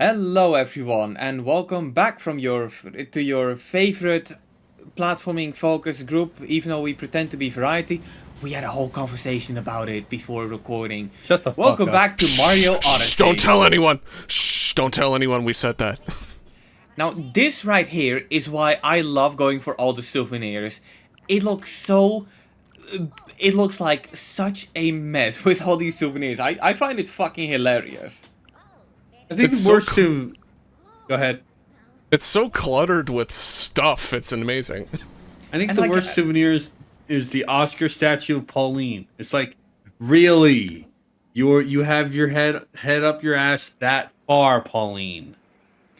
Hello everyone and welcome back from your favorite platforming focus group. Even though we pretend to be variety, we had a whole conversation about it before recording. Shut the fuck Welcome up. back to Mario Odyssey. Shh, don't tell anyone. Shh, don't tell anyone we said that. Now this right here is why I love going for all the souvenirs. It looks so... It looks like such a mess with all these souvenirs. I find it fucking hilarious. I think It's the so worst to... Go ahead. It's so cluttered with stuff. It's amazing. I think And the like, worst souvenirs is the Oscar statue of Pauline. It's like, really? You have your head up your ass that far, Pauline.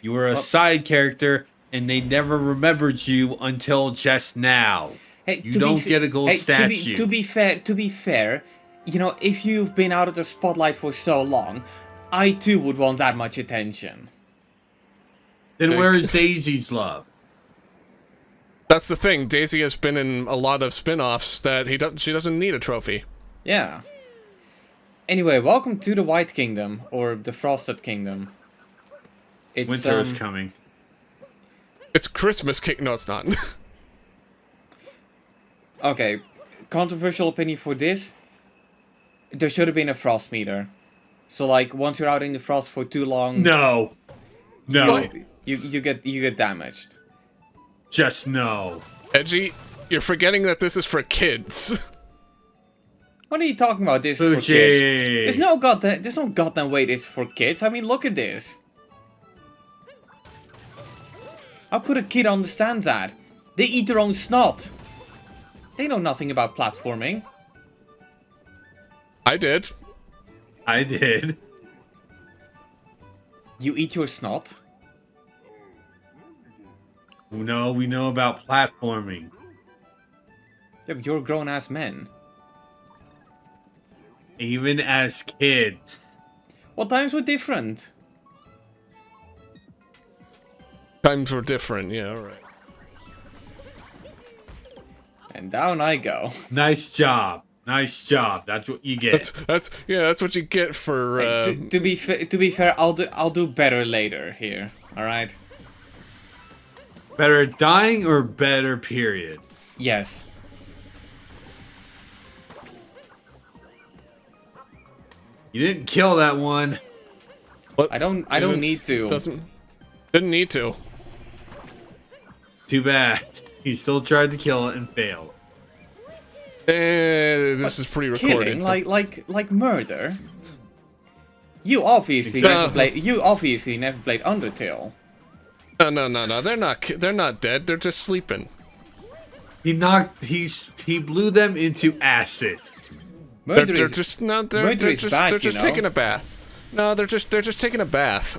You were a side character, and they never remembered you until just now. Hey, You don't get a gold statue. To be fair, you know, if you've been out of the spotlight for so long, I too would want that much attention. Then where is Daisy's love? That's the thing. Daisy has been in a lot of spin-offs that she doesn't need a trophy. Yeah. Anyway, welcome to the White Kingdom, or the Frosted Kingdom. It's, Winter is coming. It's Christmas cake. No, it's not. Okay, controversial opinion for this. There should have been a frost meter. So like, once you're out in the frost for too long, No. No. you get damaged. Just no. Edgy, you're forgetting that this is for kids. What are you talking about? This is for Fuji. kids. There's no goddamn way this is for kids. I mean, look at this. How could a kid understand that? They eat their own snot. They know nothing about platforming. I did. I did. You eat your snot? No, we know about platforming. Yeah, but you're grown-ass men. Even as kids. Well, times were different. Times were different. Yeah, alright. And down I go. Nice job. Nice job. That's what you get. That's what you get for. Hey, to be fair, I'll do better later here. All right. Better at dying or better period? Yes. You didn't kill that one. What? I don't need to. Didn't need to. Too bad. He still tried to kill it and failed. This is pre-recorded. Killing like murder. You obviously Exactly. never played Undertale. No. They're not dead. They're just sleeping. He blew them into acid. Murder They're is just no. murder They're is just bad, they're just you know? taking a bath. No, they're just taking a bath.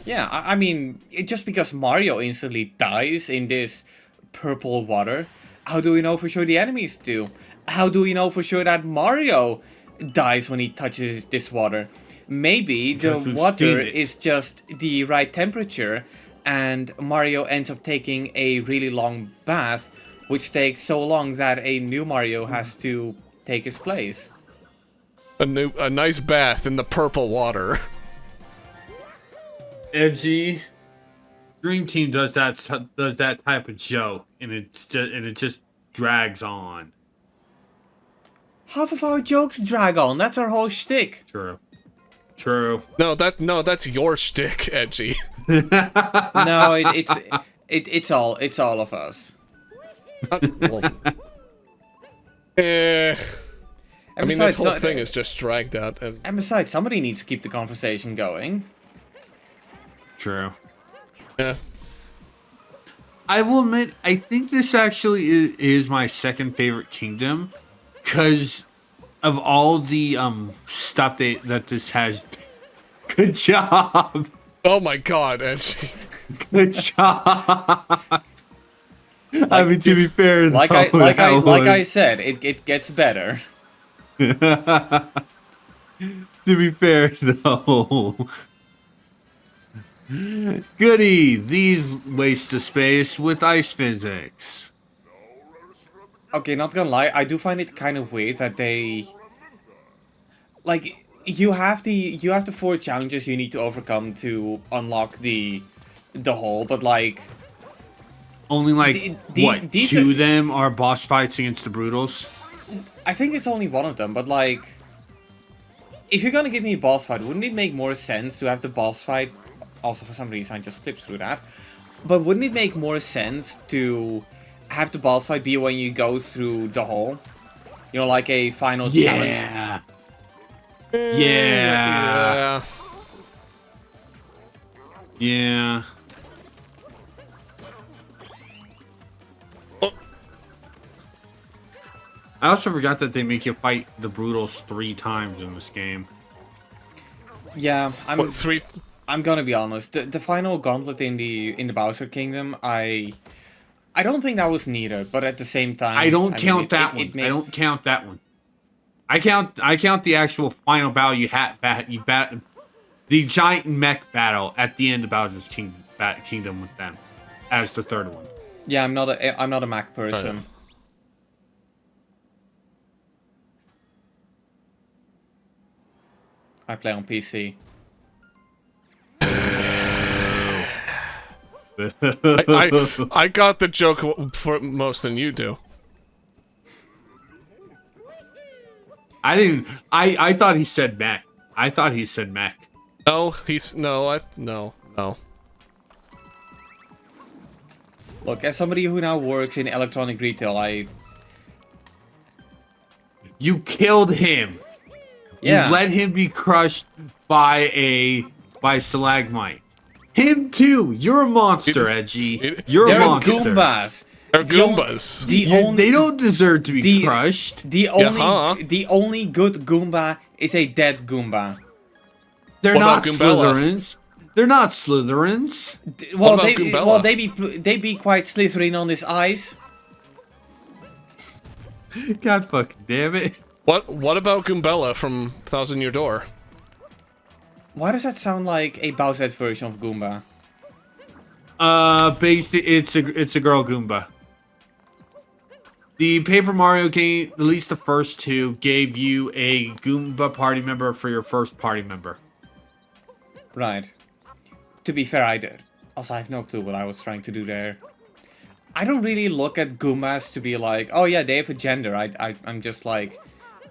Yeah. I mean, just because Mario instantly dies in this purple water, how do we know for sure the enemies do? How do we know for sure that Mario dies when he touches this water? Maybe the Because we've water seen it. is just the right temperature and Mario ends up taking a really long bath, which takes so long that a new Mario has to take his place. A nice bath in the purple water. Edgy. Dream Team does that type of joke, and it just drags on. Half of our jokes drag on, that's our whole shtick. True. True. No, that's your shtick, Edgy. No, it's all of us. Well, I And mean, this besides, whole thing is just dragged out. And besides, somebody needs to keep the conversation going. True. Yeah. I will admit, I think this actually is my second favorite kingdom, because of all the stuff that this has. Good job. Oh my God, Edgy. Good job. I mean, to be fair, Like I said, it gets better. To be fair, though. Goody, these waste of space with ice physics. Okay, not gonna lie, I do find it kind of weird that they... Like, you have the 4 challenges you need to overcome to unlock the hole, but like Only like what these two of them are boss fights against the Brutals? I think it's only one of them, but like if you're gonna give me a boss fight, wouldn't it make more sense to have the boss fight? Also, for some reason, I just clipped through that. But wouldn't it make more sense to have the boss fight be when you go through the hole? You know, like a final challenge. Yeah. Yeah. Yeah. Oh, I also forgot that they make you fight the Brutals 3 times in this game. Yeah, what, 3? I'm gonna be honest. The final gauntlet in the Bowser Kingdom, I don't think that was needed, but at the same time, I don't count mean, that one. I don't count that one. I count the actual final battle the giant mech battle at the end of Bowser's Kingdom with them as the third one. Yeah, I'm not a Mac person. Right. I play on PC. I got the joke for most than you do. I didn't. I thought he said mech. I thought he said mech. No, no. Look, as somebody who now works in electronic retail, You killed him. yeah. You let him be crushed by stalagmite. Him too. You're a monster, Edgy. You're They're a monster. Goombas. They're The on- Goombas. The They don't deserve to be the- crushed. The only huh? the only good Goomba is a dead Goomba. They're What not about Goombella? Slytherins. They're not Slytherins. Well, about Goombella? they be quite slithering on his eyes. God fucking damn it. What about Goombella from Thousand Year Door? Why does that sound like a Bowser version of Goomba? It's a girl Goomba. The Paper Mario game, at least the first 2, gave you a Goomba party member for your first party member. Right. To be fair, I did. Also, I have no clue what I was trying to do there. I don't really look at Goombas to be like, oh yeah, they have a gender. I'm just like,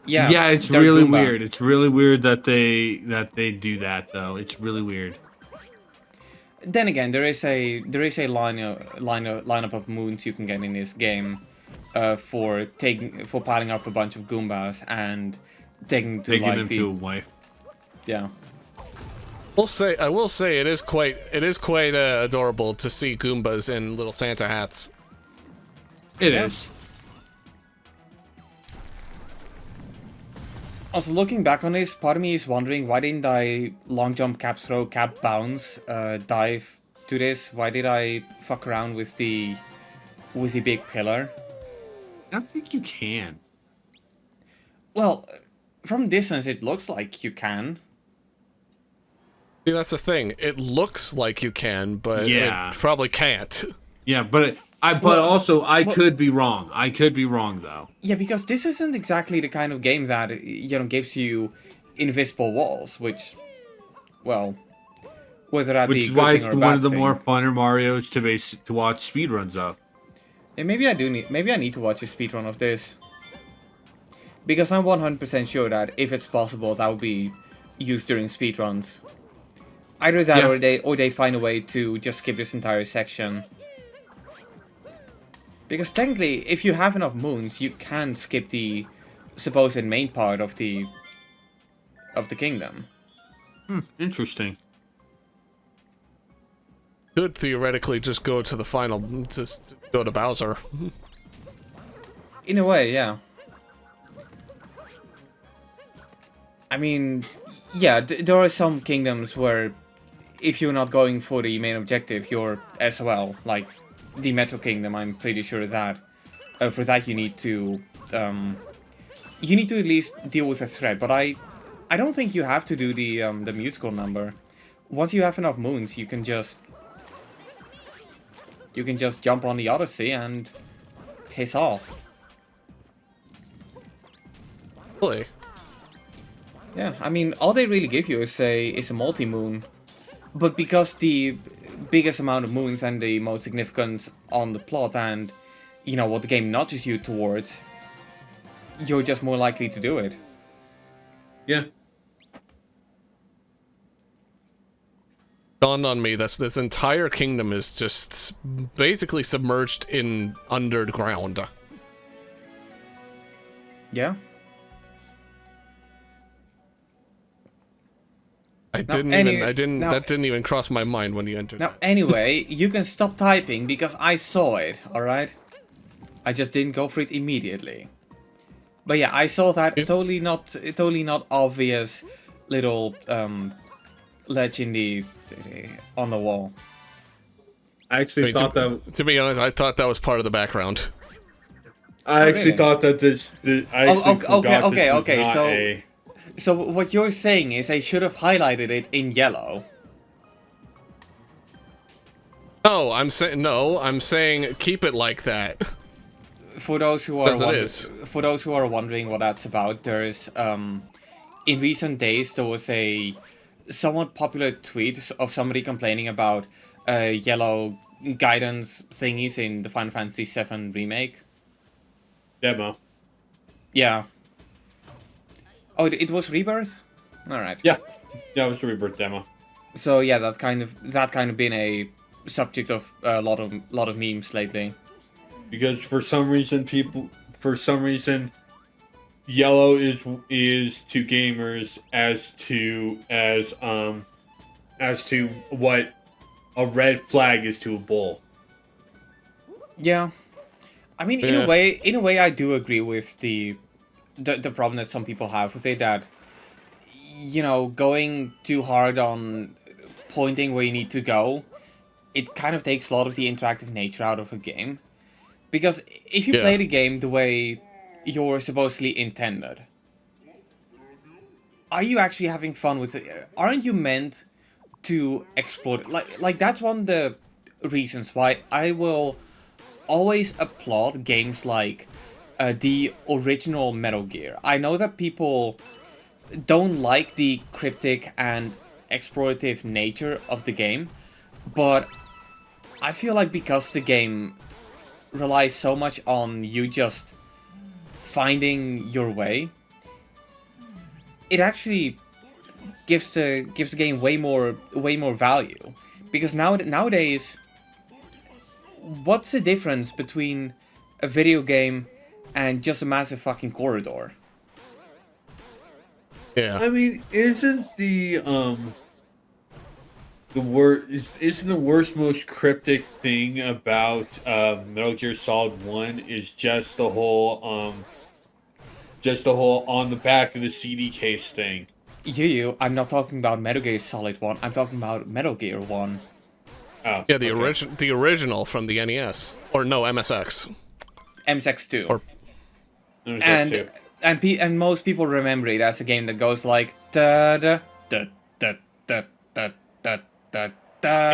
yeah. Yeah, it's they're really Goomba. weird. It's really weird that they do that though. It's really weird. Then again, there is a lineup of moons you can get in this game, for piling up a bunch of Goombas and taking to Taking like them to a wife. yeah. I will say it is quite adorable to see Goombas in little Santa hats. It Yeah. is. Also, looking back on this, part of me is wondering why didn't I long jump, cap throw, cap bounce, dive to this? Why did I fuck around with the big pillar? I don't think you can. Well, from distance it looks like you can. See, that's the thing. It looks like you can, but Yeah. it probably can't. Yeah, but I could be wrong. I could be wrong though. Yeah, because this isn't exactly the kind of game that, gives you invisible walls, which, well, whether that Which be a is good why thing it's or a one bad of the thing. more funner Marios to watch speedruns of. And maybe I need to watch a speedrun of this. Because I'm 100% sure that if it's possible, that would be used during speedruns. Either that Yeah. or they find a way to just skip this entire section. Because technically, if you have enough moons, you can skip the supposed main part of the kingdom. Interesting. Could theoretically just go to the final, just go to Bowser. In a way, yeah. I mean, yeah, there are some kingdoms where if you're not going for the main objective, you're SOL. Like the Metro Kingdom, I'm pretty sure of that. For that, you need to at least deal with a threat. But I don't think you have to do the musical number. Once you have enough moons, you can just jump on the Odyssey and piss off. Really? Yeah, I mean, all they really give you is a multi-moon. But because the biggest amount of moons and the most significance on the plot and, you know, what the game nudges you towards, you're just more likely to do it. Yeah. Dawned on me that this entire kingdom is just basically submerged in underground. Yeah. I Now, didn't now- that didn't even cross my mind when you entered. Now, anyway, you can stop typing because I saw it, alright? I just didn't go for it immediately. But yeah, I saw that totally not obvious little ledge in the on the wall. I actually thought that. To be honest, I thought that was part of the background. I actually really? thought that this. I actually forgot okay, this was okay, not so- a. So what you're saying is I should have highlighted it in yellow. No, I'm saying keep it like that. For those who are As it is. for those who are wondering what that's about, there's in recent days there was a somewhat popular tweet of somebody complaining about yellow guidance thingies in the Final Fantasy VII remake. Demo. Yeah. Oh, it was Rebirth? Alright. Yeah. Yeah, it was the Rebirth demo. So yeah, that kind of been a subject of a lot of memes lately. Because for some reason, yellow is to gamers as to what a red flag is to a bull. Yeah. I mean, in a way, I do agree with the problem that some people have with it, that, you know, going too hard on pointing where you need to go, it kind of takes a lot of the interactive nature out of a game. Because if you play the game the way you're supposedly intended, are you actually having fun with it? Aren't you meant to explore it? Like that's one of the reasons why I will always applaud games like the original Metal Gear. I know that people don't like the cryptic and explorative nature of the game, but I feel like because the game relies so much on you just finding your way, it actually gives the game way more value. Because nowadays, what's the difference between a video game and just a massive fucking corridor? Yeah. I mean, isn't isn't the worst, most cryptic thing about Metal Gear Solid 1 is just the whole on the back of the CD case thing. I'm not talking about Metal Gear Solid 1, I'm talking about Metal Gear 1. Oh, Yeah, the okay. the original from the NES, or no, MSX. MSX2. Or- There's that too. And most people remember it as a game that goes like da da da da da da da da da.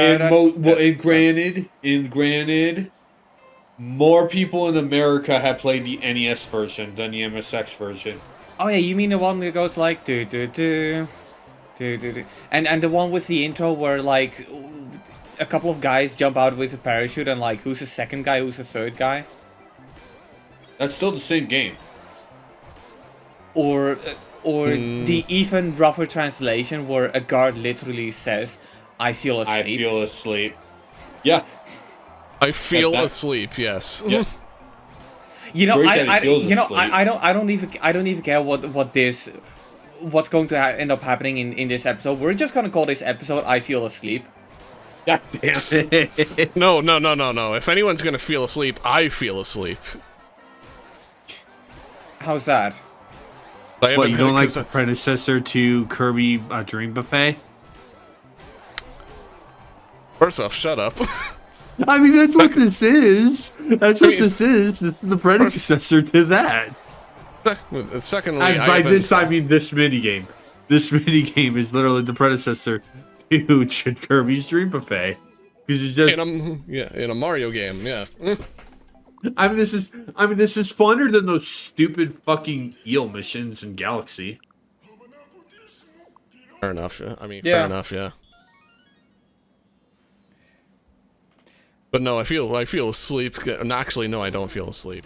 And granted, more people in America have played the NES version than the MSX version. Oh yeah, you mean the one that goes like do do do do do do, and the one with the intro where like a couple of guys jump out with a parachute and like who's the second guy, who's the third guy, That's still the same game. or the even rougher translation where a guard literally says, "I feel asleep." I feel asleep. Yeah. I feel that- asleep. Yes. Yeah. You know, Great that it feels asleep. I don't even care what's going to end up happening in this episode. We're just gonna call this episode "I Feel Asleep." God damn it. No. If anyone's gonna feel asleep, I feel asleep. How's that? I What, haven't- you don't like 'cause the predecessor to Kirby Dream Buffet? First off, shut up. I mean, that's what this is. That's what mean- this is. It's the predecessor to that. Secondly, And I by haven't- this, I mean this minigame. This minigame is literally the predecessor to Kirby's Dream Buffet. Because it's just, in a Mario game, yeah. I mean, this is funner than those stupid fucking eel missions in Galaxy. Fair enough. Yeah. I mean, Yeah. fair enough. Yeah. But no, I feel asleep. And actually, no, I don't feel asleep.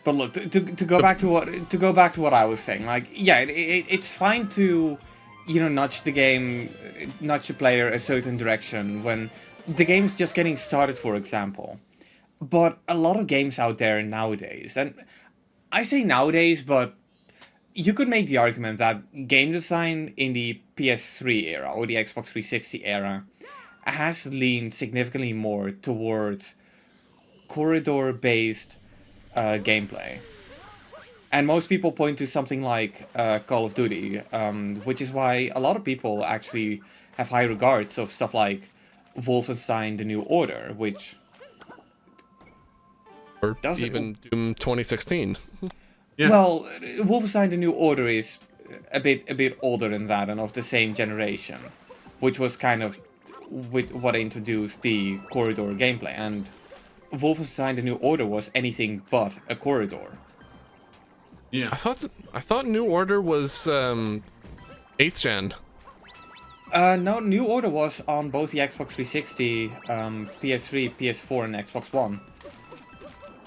But look, to go back to what I was saying, like, yeah, it's fine to, you know, nudge the player a certain direction when the game's just getting started, for example. But a lot of games out there nowadays, and I say nowadays, but you could make the argument that game design in the PS3 era or the Xbox 360 era has leaned significantly more towards corridor-based gameplay. And most people point to something like Call of Duty, which is why a lot of people actually have high regards of stuff like Wolfenstein: The New Order, which Or does even Doom 2016. Yeah. well, Wolfenstein: The New Order is a bit older than that and of the same generation, which was kind of with what introduced the corridor gameplay. And Wolfenstein: The New Order was anything but a corridor. Yeah. I thought New Order was 8th gen. No, New Order was on both the Xbox 360, PS3, PS4, and Xbox One.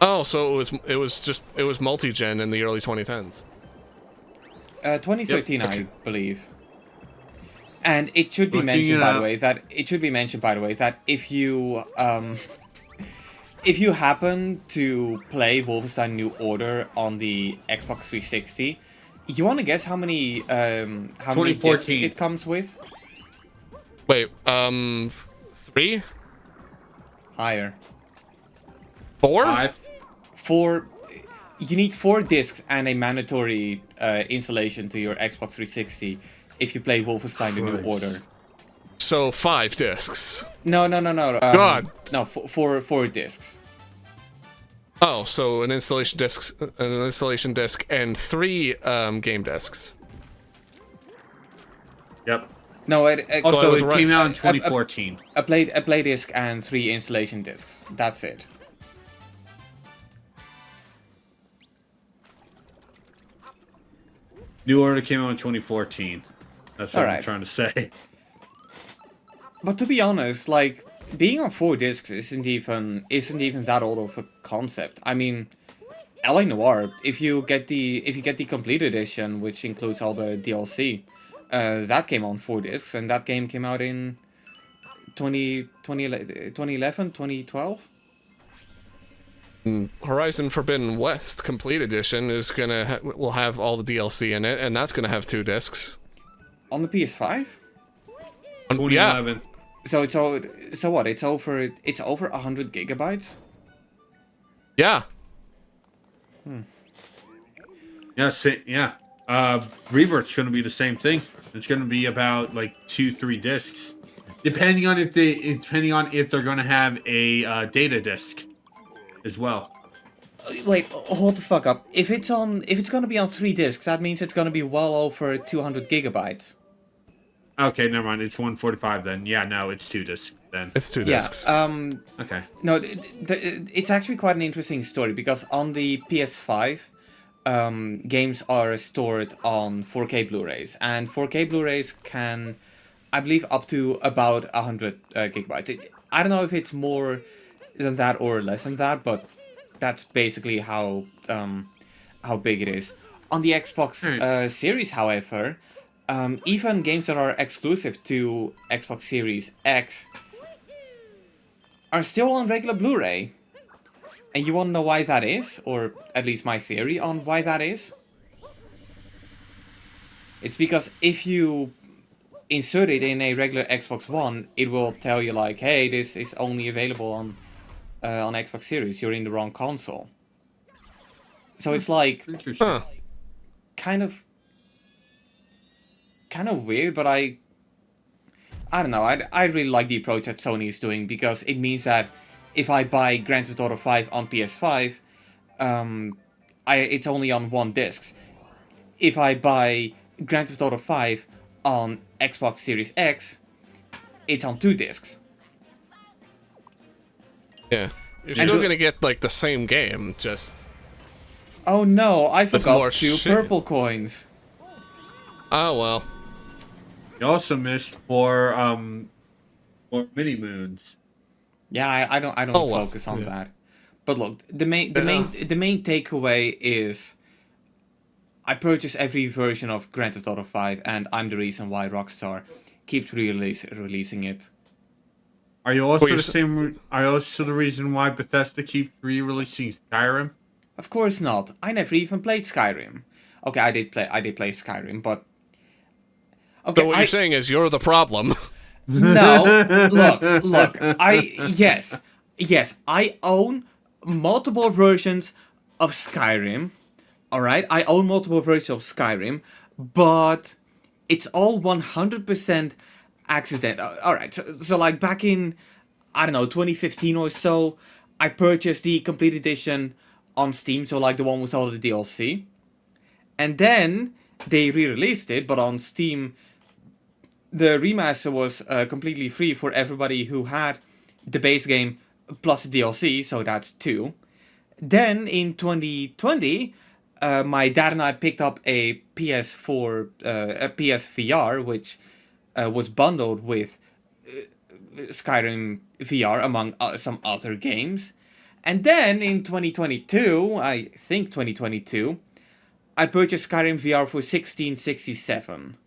Oh, so it was multi-gen in the early 2010s. 2013, Yep. I believe. And it should be Looking mentioned, it by the up. way, that if you happen to play Wolfenstein New Order on the Xbox 360, you want to guess how many discs 2014. it comes with? Wait, 3? Higher. 4? 5. You need 4 discs and a mandatory installation to your Xbox 360 if you play Wolfenstein The New Christ. Order. So 5 discs. No. God. No, four discs. Oh, so an installation disc, and 3 game discs. Yep. No, So I Also, was it right. came out in 2014. a play disc and 3 installation discs. That's it. New Order came out in 2014. That's what I'm Alright. trying to say. But to be honest, like, being on 4 discs isn't even that old of a concept. I mean, LA Noire, if you get the complete edition, which includes all the DLC, that came on 4 discs, and that game came out in 2011, 2012. Horizon Forbidden West Complete Edition is will have all the DLC in it, and that's gonna have 2 discs. On the PS5? Yeah, 2011. So what? It's over 100 gigabytes? yeah. Yeah. Rebirth's going to be the same thing. It's going to be about like 2-3 discs, depending on if they're going to have a data disc as well. Wait, hold the fuck up. If it's gonna be on 3 discs, that means it's gonna be well over 200 gigabytes. Okay, never mind. It's 145 then. Yeah, no, it's 2 discs then. It's 2 Yeah. discs. Okay. No, it's actually quite an interesting story because on the PS5, games are stored on 4K Blu-rays, and 4K Blu-rays can, I believe, up to about 100 gigabytes. I don't know if it's more than that or less than that, but that's basically how big it is. On the Xbox Series, however, even games that are exclusive to Xbox Series X are still on regular Blu-ray. And you want to know why that is? Or at least my theory on why that is? It's because if you insert it in a regular Xbox One, it will tell you like, hey, this is only available on Xbox Series. You're in the wrong console. So it's like Interesting. Huh. kind of weird, but I don't know. I really like the approach that Sony is doing because it means that if I buy Grand Theft Auto 5 on PS5, it's only on 1 disc. If I buy Grand Theft Auto 5 on Xbox Series X, it's on 2 discs. Yeah. You're And still gonna get like the same game, just Oh no, I more forgot 2 shit. purple coins. oh well. You also missed for mini moons. Yeah, I don't Oh well. focus on Yeah. that. But look, the main the Yeah. main the main takeaway is I purchase every version of Grand Theft Auto 5, and I'm the reason why Rockstar keeps releasing it. Are you Well, also the same? Are you also the reason why Bethesda keeps re-releasing Skyrim? Of course not. I never even played Skyrim. Okay, I did play Skyrim, but so okay, what you're saying is you're the problem. no, look, yes, I own multiple versions of Skyrim. All right, I own multiple versions of Skyrim, but it's all 100% accident. All right, so like back in, I don't know, 2015 or so, I purchased the complete edition on Steam, so like the one with all the DLC. And then they re-released it, but on Steam the remaster was completely free for everybody who had the base game plus the DLC, so that's two. Then in 2020, my dad and I picked up a PS4, a PSVR, which was bundled with Skyrim VR among some other games. And then in 2022, I think 2022, I purchased Skyrim VR for 1667.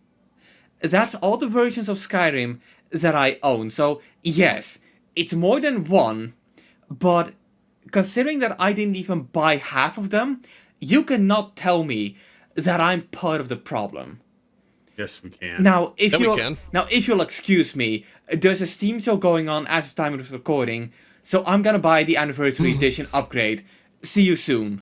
That's all the versions of Skyrim that I own. So, yes, it's more than one, but considering that I didn't even buy half of them, you cannot tell me that I'm part of the problem. Yes, we can. Now, if Yeah, we you can. now if you'll excuse me, there's a Steam sale going on at the time of this recording, so I'm gonna buy the anniversary edition upgrade. See you soon.